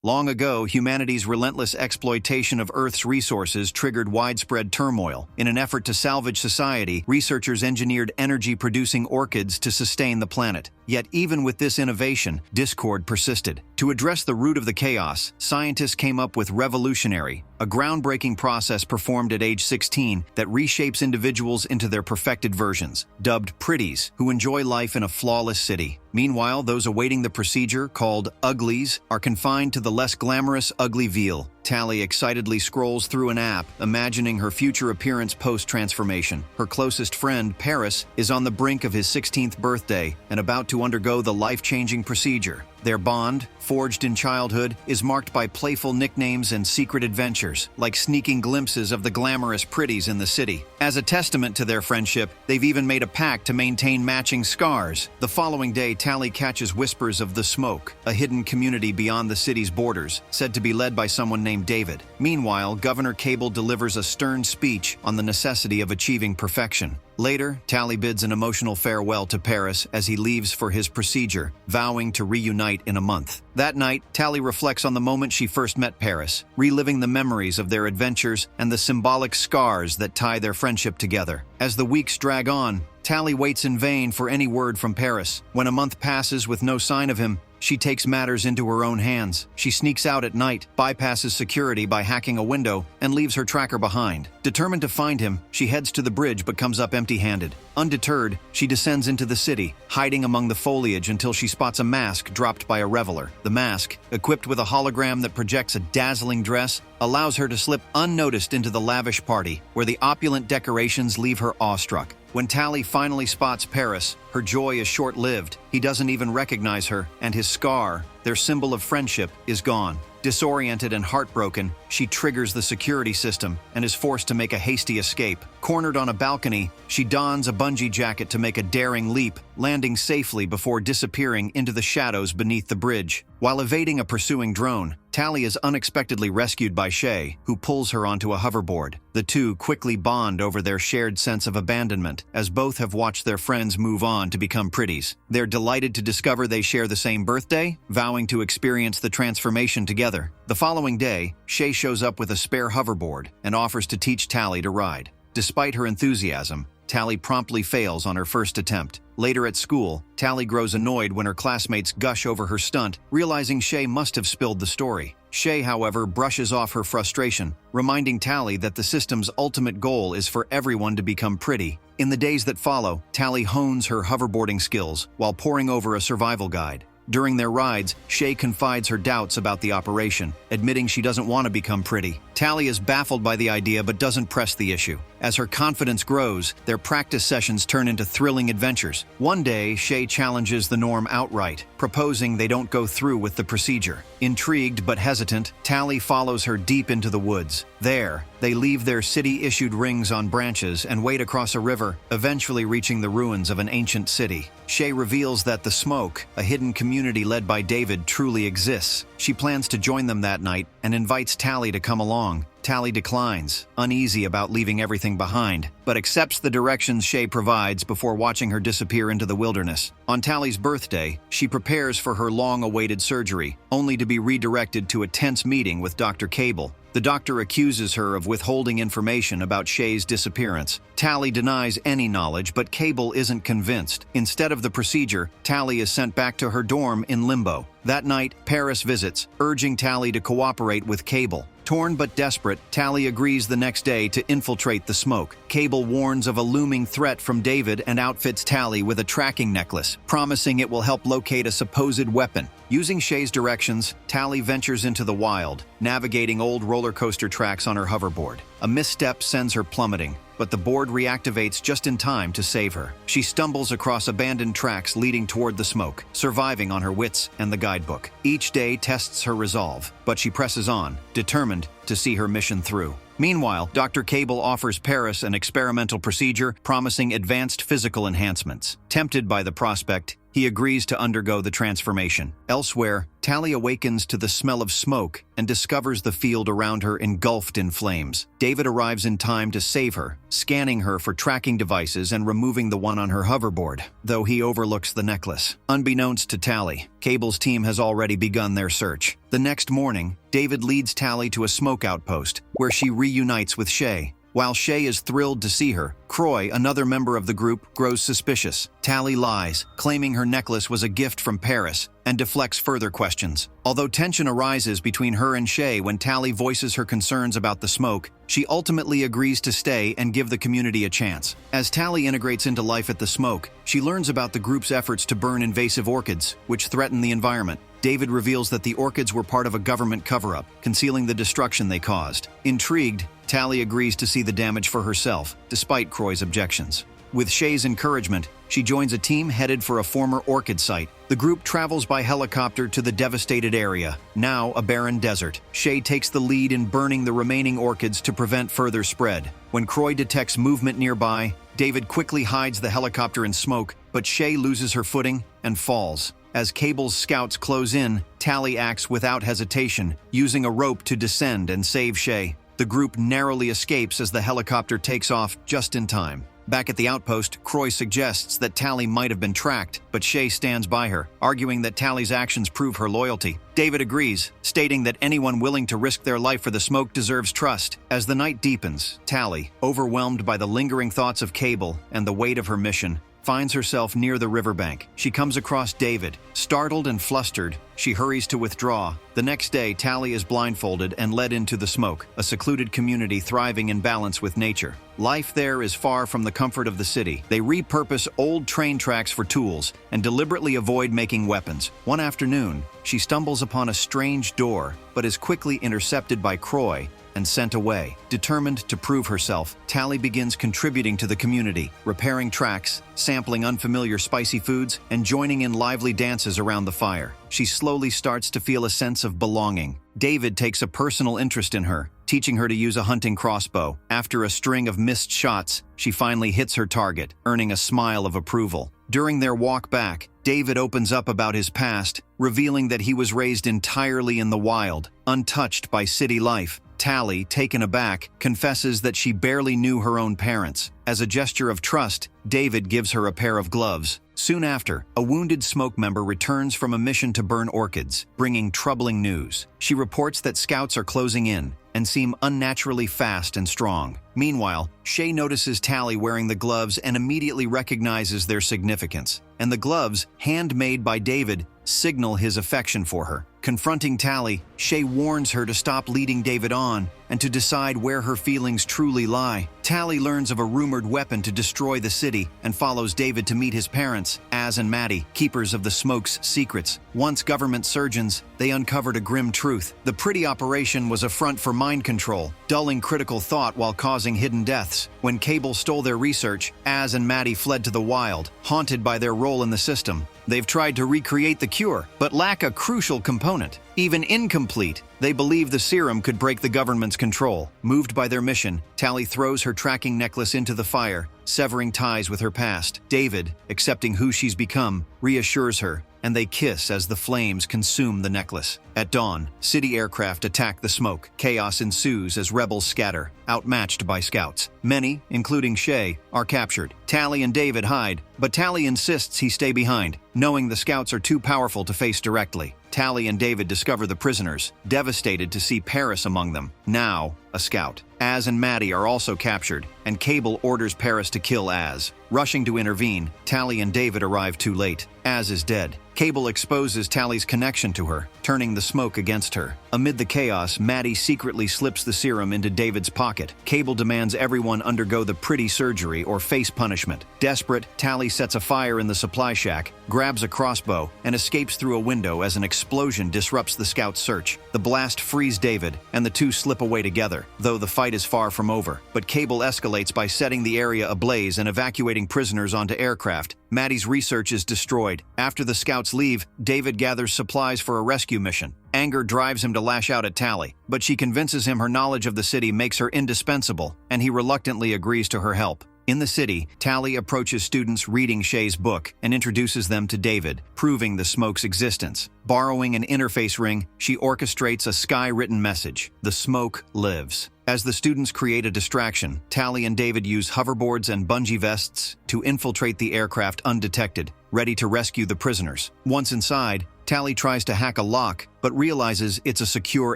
Long ago, humanity's relentless exploitation of Earth's resources triggered widespread turmoil. In an effort to salvage society, researchers engineered energy-producing orchids to sustain the planet. Yet even with this innovation, discord persisted. To address the root of the chaos, scientists came up with revolutionary, a groundbreaking process performed at age 16 that reshapes individuals into their perfected versions, dubbed pretties, who enjoy life in a flawless city. Meanwhile, those awaiting the procedure, called uglies, are confined to the less glamorous Uglyville. Tally excitedly scrolls through an app, imagining her future appearance post-transformation. Her closest friend, Paris, is on the brink of his 16th birthday and about to undergo the life-changing procedure. Their bond, forged in childhood, is marked by playful nicknames and secret adventures, like sneaking glimpses of the glamorous pretties in the city. As a testament to their friendship, they've even made a pact to maintain matching scars. The following day, Tally catches whispers of the Smoke, a hidden community beyond the city's borders, said to be led by someone named David. Meanwhile, Governor Cable delivers a stern speech on the necessity of achieving perfection. Later, Tally bids an emotional farewell to Paris as he leaves for his procedure, vowing to reunite in a month. That night, Tally reflects on the moment she first met Paris, reliving the memories of their adventures and the symbolic scars that tie their friendship together. As the weeks drag on, Tally waits in vain for any word from Paris. When a month passes with no sign of him, she takes matters into her own hands. She sneaks out at night, bypasses security by hacking a window, and leaves her tracker behind. Determined to find him, she heads to the bridge but comes up empty-handed. Undeterred, she descends into the city, hiding among the foliage until she spots a mask dropped by a reveler. The mask, equipped with a hologram that projects a dazzling dress, allows her to slip unnoticed into the lavish party, where the opulent decorations leave her awestruck. When Tally finally spots Paris, her joy is short-lived. He doesn't even recognize her, and his scar, their symbol of friendship, is gone. Disoriented and heartbroken, she triggers the security system and is forced to make a hasty escape. Cornered on a balcony, she dons a bungee jacket to make a daring leap, landing safely before disappearing into the shadows beneath the bridge. While evading a pursuing drone, Tally is unexpectedly rescued by Shay, who pulls her onto a hoverboard. The two quickly bond over their shared sense of abandonment, as both have watched their friends move on to become pretties. They're delighted to discover they share the same birthday, vowing to experience the transformation together. The following day, Shay shows up with a spare hoverboard and offers to teach Tally to ride. Despite her enthusiasm, Tally promptly fails on her first attempt. Later at school, Tally grows annoyed when her classmates gush over her stunt, realizing Shay must have spilled the story. Shay, however, brushes off her frustration, reminding Tally that the system's ultimate goal is for everyone to become pretty. In the days that follow, Tally hones her hoverboarding skills while poring over a survival guide. During their rides, Shay confides her doubts about the operation, admitting she doesn't want to become pretty. Tally is baffled by the idea but doesn't press the issue. As her confidence grows, their practice sessions turn into thrilling adventures. One day, Shay challenges the norm outright, proposing they don't go through with the procedure. Intrigued but hesitant, Tally follows her deep into the woods. There, they leave their city-issued rings on branches and wade across a river, eventually reaching the ruins of an ancient city. Shay reveals that the Smoke, a hidden community led by David, truly exists. She plans to join them that night and invites Tally to come along. Tally declines, uneasy about leaving everything behind, but accepts the directions Shay provides before watching her disappear into the wilderness. On Tally's birthday, she prepares for her long-awaited surgery, only to be redirected to a tense meeting with Dr. Cable. The doctor accuses her of withholding information about Shay's disappearance. Tally denies any knowledge, but Cable isn't convinced. Instead of the procedure, Tally is sent back to her dorm in limbo. That night, Paris visits, urging Tally to cooperate with Cable. Torn but desperate, Tally agrees the next day to infiltrate the Smoke. Cable warns of a looming threat from David and outfits Tally with a tracking necklace, promising it will help locate a supposed weapon. Using Shay's directions, Tally ventures into the wild, navigating old roller coaster tracks on her hoverboard. A misstep sends her plummeting, but the board reactivates just in time to save her. She stumbles across abandoned tracks leading toward the Smoke, surviving on her wits and the guidebook. Each day tests her resolve, but she presses on, determined to see her mission through. Meanwhile, Dr. Cable offers Paris an experimental procedure promising advanced physical enhancements. Tempted by the prospect, he He agrees to undergo the transformation. Elsewhere, Tally awakens to the smell of smoke and discovers the field around her engulfed in flames. David arrives in time to save her, scanning her for tracking devices and removing the one on her hoverboard, though he overlooks the necklace. Unbeknownst to Tally, Cable's team has already begun their search. The next morning, David leads Tally to a smoke outpost, where she reunites with Shay. While Shay is thrilled to see her, Croy, another member of the group, grows suspicious. Tally lies, claiming her necklace was a gift from Paris, and deflects further questions. Although tension arises between her and Shay when Tally voices her concerns about the smoke, she ultimately agrees to stay and give the community a chance. As Tally integrates into life at the smoke, she learns about the group's efforts to burn invasive orchids, which threaten the environment. David reveals that the orchids were part of a government cover-up, concealing the destruction they caused. Intrigued, Tally agrees to see the damage for herself, despite Croy's objections. With Shay's encouragement, she joins a team headed for a former orchid site. The group travels by helicopter to the devastated area, now a barren desert. Shay takes the lead in burning the remaining orchids to prevent further spread. When Croy detects movement nearby, David quickly hides the helicopter in smoke, but Shay loses her footing and falls. As Cable's scouts close in, Tally acts without hesitation, using a rope to descend and save Shay. The group narrowly escapes as the helicopter takes off just in time. Back at the outpost, Croy suggests that Tally might have been tracked, but Shay stands by her, arguing that Tally's actions prove her loyalty. David agrees, stating that anyone willing to risk their life for the smoke deserves trust. As the night deepens, Tally, overwhelmed by the lingering thoughts of Cable and the weight of her mission, finds herself near the riverbank. She comes across David. Startled and flustered, she hurries to withdraw. The next day, Tally is blindfolded and led into the smoke, a secluded community thriving in balance with nature. Life there is far from the comfort of the city. They repurpose old train tracks for tools and deliberately avoid making weapons. One afternoon, she stumbles upon a strange door, but is quickly intercepted by Croy and sent away. Determined to prove herself, Tally begins contributing to the community, repairing tracks, sampling unfamiliar spicy foods, and joining in lively dances around the fire. She slowly starts to feel a sense of belonging. David takes a personal interest in her, teaching her to use a hunting crossbow. After a string of missed shots, she finally hits her target, earning a smile of approval. During their walk back, David opens up about his past, revealing that he was raised entirely in the wild, untouched by city life. Tally, taken aback, confesses that she barely knew her own parents. As a gesture of trust, David gives her a pair of gloves. Soon after, a wounded smoke member returns from a mission to burn orchids, bringing troubling news. She reports that scouts are closing in and seem unnaturally fast and strong. Meanwhile, Shay notices Tally wearing the gloves and immediately recognizes their significance. And the gloves, handmade by David, signal his affection for her. Confronting Tally, Shay warns her to stop leading David on and to decide where her feelings truly lie. Tally learns of a rumored weapon to destroy the city and follows David to meet his parents, Az and Maddie, keepers of the smoke's secrets. Once government surgeons, they uncovered a grim truth. The pretty operation was a front for mind control, dulling critical thought while causing hidden deaths. When Cable stole their research, Az and Maddie fled to the wild, haunted by their role in the system. They've tried to recreate the cure, but lack a crucial component. Even incomplete, they believe the serum could break the government's control. Moved by their mission, Tally throws her tracking necklace into the fire, severing ties with her past. David, accepting who she's become, reassures her, and they kiss as the flames consume the necklace. At dawn, city aircraft attack the smoke. Chaos ensues as rebels scatter, outmatched by scouts. Many, including Shay, are captured. Tally and David hide, but Tally insists he stay behind, knowing the scouts are too powerful to face directly. Tally and David discover the prisoners, devastated to see Paris among them, now a scout. Az and Maddie are also captured, and Cable orders Paris to kill Az. Rushing to intervene, Tally and David arrive too late. Az is dead. Cable exposes Tally's connection to her, turning the smoke against her. Amid the chaos, Maddie secretly slips the serum into David's pocket. Cable demands everyone undergo the pretty surgery or face punishment. Desperate, Tally sets a fire in the supply shack, grabs a crossbow, and escapes through a window as an explosion disrupts the scouts' search. The blast frees David, and the two slip away together, though the fight is far from over. But Cable escalates by setting the area ablaze and evacuating prisoners onto aircraft. Maddie's research is destroyed. After the scouts leave, David gathers supplies for a rescue mission. Anger drives him to lash out at Tally, but she convinces him her knowledge of the city makes her indispensable, and he reluctantly agrees to her help. In the city, Tally approaches students reading Shay's book and introduces them to David, proving the smoke's existence. Borrowing an interface ring, she orchestrates a sky-written message: "The smoke lives." As the students create a distraction, Tally and David use hoverboards and bungee vests to infiltrate the aircraft undetected, ready to rescue the prisoners. Once inside, Tally tries to hack a lock, but realizes it's a secure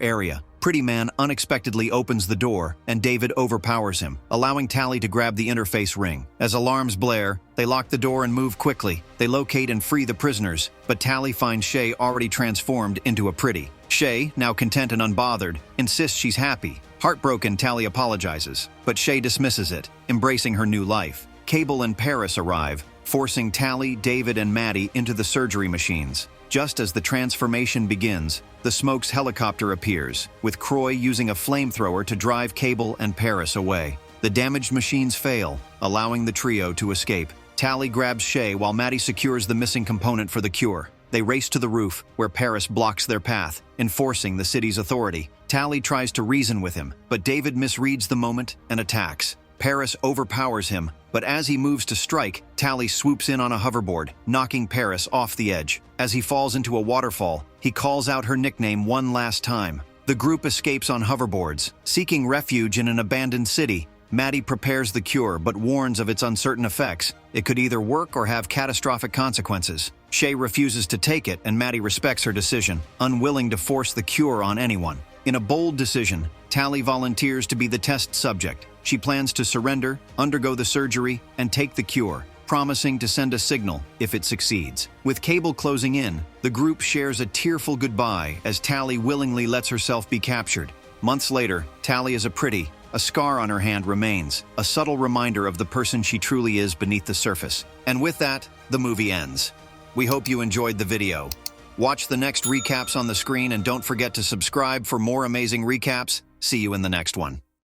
area. Pretty Man unexpectedly opens the door, and David overpowers him, allowing Tally to grab the interface ring. As alarms blare, they lock the door and move quickly. They locate and free the prisoners, but Tally finds Shay already transformed into a Pretty. Shay, now content and unbothered, insists she's happy. Heartbroken, Tally apologizes, but Shay dismisses it, embracing her new life. Cable and Paris arrive, forcing Tally, David, and Maddie into the surgery machines. Just as the transformation begins, the Smoke's helicopter appears, with Croy using a flamethrower to drive Cable and Paris away. The damaged machines fail, allowing the trio to escape. Tally grabs Shay while Maddie secures the missing component for the cure. They race to the roof, where Paris blocks their path, enforcing the city's authority. Tally tries to reason with him, but David misreads the moment and attacks. Paris overpowers him, but as he moves to strike, Tally swoops in on a hoverboard, knocking Paris off the edge. As he falls into a waterfall, he calls out her nickname one last time. The group escapes on hoverboards, seeking refuge in an abandoned city. Maddie prepares the cure but warns of its uncertain effects. It could either work or have catastrophic consequences. Shay refuses to take it, and Maddie respects her decision, unwilling to force the cure on anyone. In a bold decision, Tally volunteers to be the test subject. She plans to surrender, undergo the surgery, and take the cure, promising to send a signal if it succeeds. With Cable closing in, the group shares a tearful goodbye as Tally willingly lets herself be captured. Months later, Tally is a Pretty. A scar on her hand remains, a subtle reminder of the person she truly is beneath the surface. And with that, the movie ends. We hope you enjoyed the video. Watch the next recaps on the screen and don't forget to subscribe for more amazing recaps. See you in the next one.